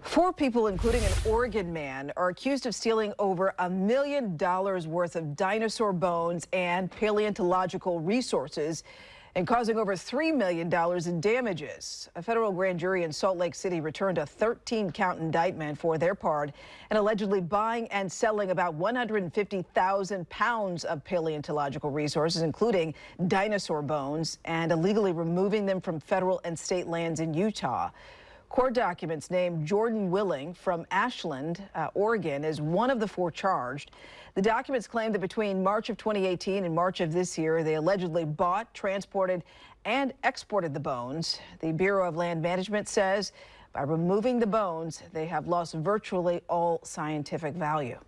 Four people, including an Oregon man, are accused of stealing over $1 million worth of dinosaur bones and paleontological resources and causing over $3 million in damages. A federal grand jury in Salt Lake City returned a 13-count indictment for their part in allegedly buying and selling about 150,000 pounds of paleontological resources, including dinosaur bones, and illegally removing them from federal and state lands in Utah. Court documents named Jordan Willing from Ashland, Oregon, as one of the four charged. The documents claim that between March of 2018 and March of this year, they allegedly bought, transported, and exported the bones. The Bureau of Land Management says by removing the bones, they have lost virtually all scientific value.